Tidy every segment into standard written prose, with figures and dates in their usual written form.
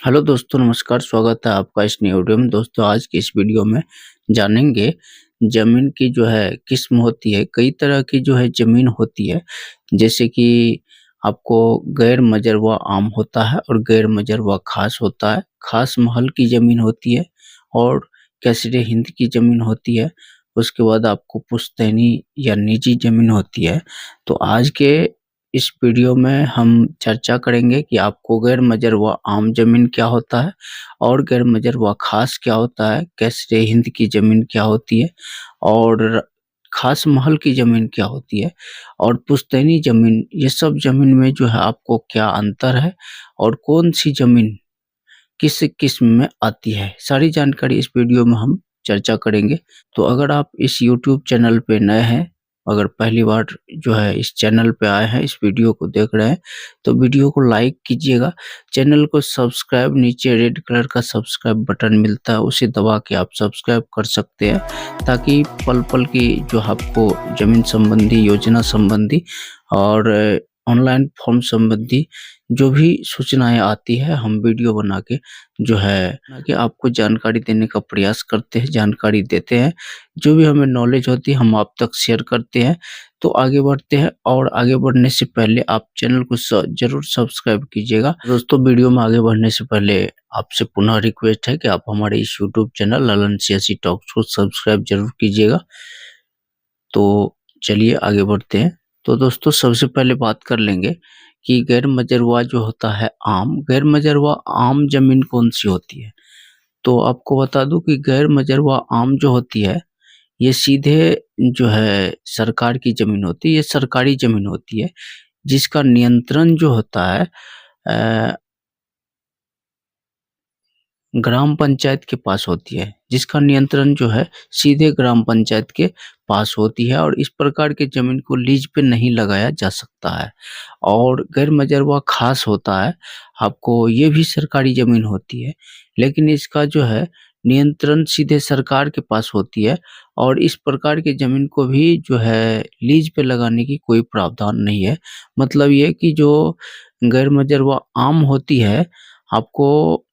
Hello दोस्तों, नमस्कार। स्वागत है आपका इस नए वीडियो में। दोस्तों, आज की इस वीडियो में जानेंगे ज़मीन की जो है किस्म होती है। कई तरह की जो है ज़मीन होती है, जैसे कि आपको गैर मजरवा आम होता है और गैर मजरवा खास होता है। खास महल की ज़मीन होती है और कैसरे हिंद की ज़मीन होती है। उसके बाद आपको पुश्तैनी या निजी ज़मीन होती है। तो आज के इस वीडियो में हम चर्चा करेंगे कि आपको गैर मजरवा आम ज़मीन क्या होता है और गैर मजरवा खास क्या होता है, कैसरे हिंद की ज़मीन क्या होती है और खास महल की ज़मीन क्या होती है और पुश्तैनी ज़मीन, ये सब ज़मीन में जो है आपको क्या अंतर है और कौन-सी ज़मीन किस किस्म में आती है, सारी जानकारी इस वीडियो में हम चर्चा करेंगे। तो अगर आप इस यूट्यूब चैनल पे नए हैं, अगर पहली बार जो है इस चैनल पे आए हैं, इस वीडियो को देख रहे हैं, तो वीडियो को लाइक कीजिएगा। चैनल को सब्सक्राइब, नीचे रेड कलर का सब्सक्राइब बटन मिलता है, उसे दबा के आप सब्सक्राइब कर सकते हैं, ताकि पल-पल की जो आपको ज़मीन संबंधी, योजना संबंधी और ऑनलाइन फॉर्म संबंधी जो भी सूचनाएँ आती है, हम वीडियो बना के जो है कि आपको जानकारी देने का प्रयास करते हैं, जानकारी देते हैं। जो भी हमें नॉलेज होती है हम आप तक शेयर करते हैं। तो आगे बढ़ते हैं और आगे बढ़ने से पहले आप चैनल को ज़रूर सब्सक्राइब कीजिएगा। दोस्तों, वीडियो में आगे बढ़ने से पहले आपसे पुनः रिक्वेस्ट है कि आप हमारे इस यूट्यूब चैनल ललन सियासी टॉक्स को सब्सक्राइब ज़रूर कीजिएगा। तो चलिए आगे बढ़ते हैं। तो दोस्तों, सबसे पहले बात कर लेंगे कि गैर मजरवा जो होता है आम, गैर मजरवा आम ज़मीन कौन-सी होती है? तो आपको बता दूँ कि गैर मजरवा आम जो होती है, ये सीधे जो है सरकार की ज़मीन होती है, ये सरकारी ज़मीन होती है, जिसका नियंत्रण जो होता है अ, ग्राम पंचायत के पास होती है, जिसका नियंत्रण जो है सीधे ग्राम पंचायत के पास होती है और इस प्रकार की ज़मीन को लीज पे नहीं लगाया जा सकता है। और गैर मजरवा खास होता है, आपको ये भी सरकारी ज़मीन होती है, लेकिन इसका जो है नियंत्रण सीधे सरकार के पास होती है और इस प्रकार की ज़मीन को भी जो है लीज पे लगाने की कोई प्रावधान नहीं है। मतलब ये कि जो गैर मजरवा आम होती है, आपको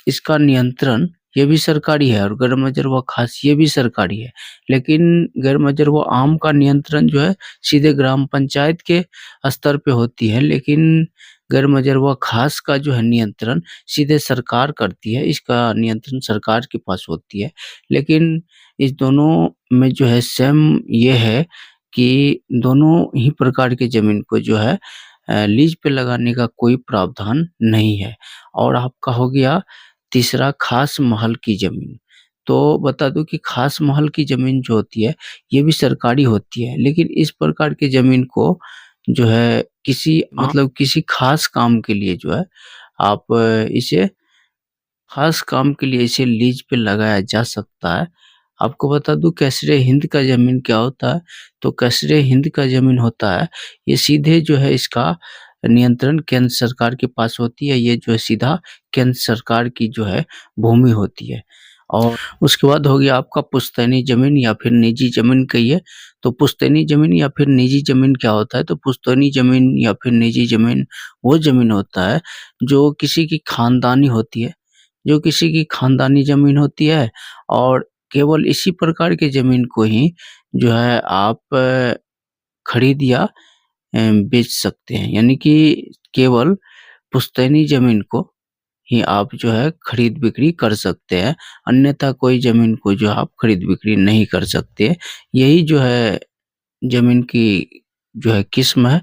इसका नियंत्रण ये भी सरकारी है और गैर मजरूआ खास ये भी सरकारी है। लेकिन गैर मजरूआ आम का नियंत्रण जो है सीधे ग्राम पंचायत के स्तर पे होती है, लेकिन गैर मजरूआ खास का जो है नियंत्रण सीधे सरकार करती है। इसका नियंत्रण सरकार के पास होती है। लेकिन इस दोनों में जो है सेम ये है कि दोनों ही प्रकार की ज़मीन को जो है लीज़ पे लगाने का कोई प्रावधान नहीं है। और आपका हो गया तीसरा, खास महल की ज़मीन। तो बता दूँ कि खास महल की ज़मीन जो होती है, ये भी सरकारी होती है, लेकिन इस प्रकार की ज़मीन को जो है किसी मतलब किसी खास काम के लिए जो है आप इसे खास काम के लिए इसे लीज पे लगाया जा सकता है। आपको बता दूँ कैसरे हिंद का ज़मीन क्या होता है, तो कैसरे हिंद का ज़मीन होता है, ये सीधे जो है इसका नियंत्रण केंद्र सरकार के पास होती है। ये जो है सीधा केंद्र सरकार की जो है भूमि होती है। और उसके बाद हो गया आपका पुश्तैनी ज़मीन या फिर निजी ज़मीन कहिए। तो पुश्तैनी ज़मीन या फिर निजी ज़मीन क्या होता है? तो पुश्तैनी ज़मीन या फिर निजी ज़मीन वो ज़मीन होता है जो किसी की खानदानी होती है। जो किसी की खानदानी ज़मीन होती है और केवल इसी प्रकार की ज़मीन को ही जो है आप खरीद या बेच सकते हैं। यानी कि केवल पुश्तैनी ज़मीन को ही आप जो है खरीद-बिक्री कर सकते हैं, अन्यथा कोई ज़मीन को जो आप खरीद-बिक्री नहीं कर सकते। यही जो है ज़मीन की जो है किस्म है,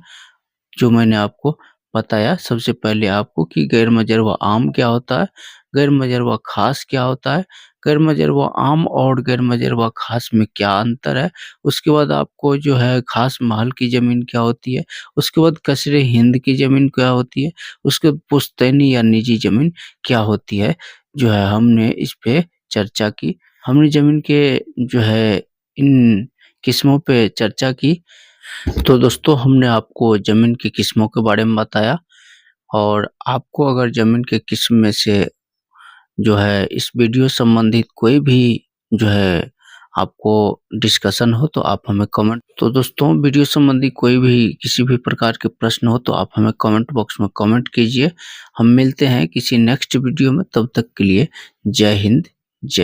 जो मैंने आपको बताया। सबसे पहले आपको कि गैर मजरूआ आम क्या होता है, गैर मजरूआ खास क्या होता है, गैर मजरूआ आम और गैर मजरूआ खास में क्या अंतर है। उसके बाद आपको जो है खास महल की ज़मीन क्या होती है, उसके बाद कसरे हिंद की ज़मीन क्या होती है, उसके बाद पुश्तैनी या निजी ज़मीन क्या होती है, जो है हमने इस पे चर्चा की। हमने ज़मीन के जो है इन किस्मों पे चर्चा की। तो दोस्तों, हमने आपको ज़मीन की किस्मों के बारे में बताया और आपको अगर ज़मीन के किस्म में से जो है इस वीडियो संबंधित कोई भी जो है आपको डिस्कशन हो तो आप हमें कमेंट। तो दोस्तों, वीडियो संबंधी कोई भी किसी भी प्रकार के प्रश्न हो तो आप हमें कमेंट बॉक्स में कमेंट कीजिए। हम मिलते हैं किसी नेक्स्ट वीडियो में, तब तक के लिए जय हिंद, जय